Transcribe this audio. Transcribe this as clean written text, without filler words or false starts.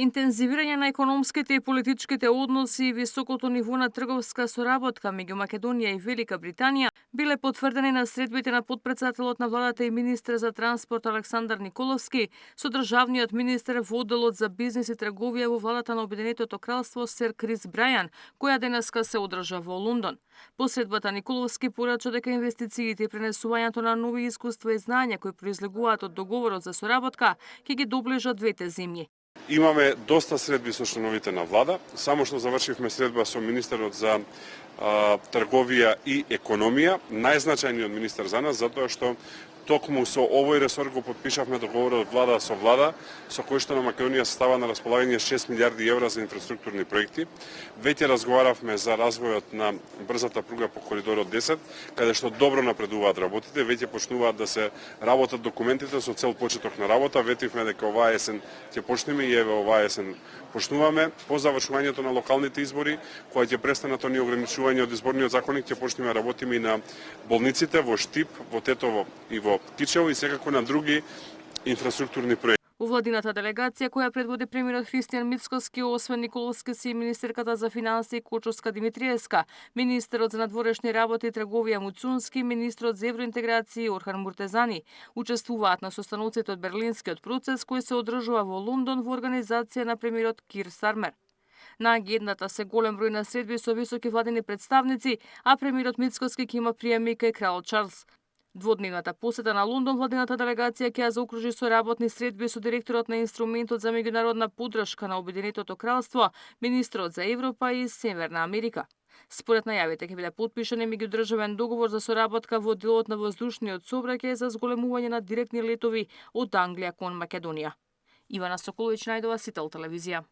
Интензивирање на економските и политичките односи и високото ниво на трговска соработка меѓу Македонија и Велика Британија биле потврдени на средбите на потпредседателот на владата и министер за транспорт Александар Николовски со државниот министер во одделот за бизнис и трговија во владата на Обединетото кралство сер Крис Брајан, која денеска се одржа во Лондон. По средбата Николовски порача дека инвестициите и пренесувањето на нови искуства и знања кои произлегуваат од договорот за соработка ќе ги доближат двете земји. Имаме доста средби со членовите на влада, само што завршивме средба со министерот за трговија и економија, најзначајниот министер за нас, затоа што токму со овој ресор го подпишавме договорот влада, со кој што на Македонија се става на располагање 6 милиарди евра за инфраструктурни проекти. Веќе разговаравме за развојот на брзата пруга по коридорот 10, каде што добро напредуваат работите, веќе почнуваат да се работат документите со цел почеток на работа. Ветивме дека оваа есен ќе почнеме и еве оваа есен почнуваме. По завршувањето на локалните избори, кога ќе престанат оние ограничувања од изборниот законник, ќе почнеме работиме и на болниците во Штип, во Тетово и во Кичево и секако на други инфраструктурни проекти. Увладината делегација која предводи премиерот Христијан Мицкоски, освен Николовски си министерката за финансии Кочовска Димитриевска, министерот за надворешни работи и трговија Муцунски, министерот за евроинтеграција Орхан Муртезани учествуваат на состаноците од Берлинскиот процес кој се одржува во Лондон во организација на премиерот Кир Стармер. На агендата се голем број на средби со високи владени представници, а премиерот Мицкоски ќе има приемник кај крал Чарлс. Дводневната посета на Лондон владината делегација ќе ја заокружи со работни средби со директорот на инструментот за меѓународна поддршка на Обединетото кралство, министрот за Европа и Северна Америка. Според најавите ќе биде потпишан меѓудржавен договор за соработка во делот на воздушниот сообраќај за зголемување на директни летови од Англија кон Македонија. Ивана Соколовиќ, Најдова, Сител телевизија.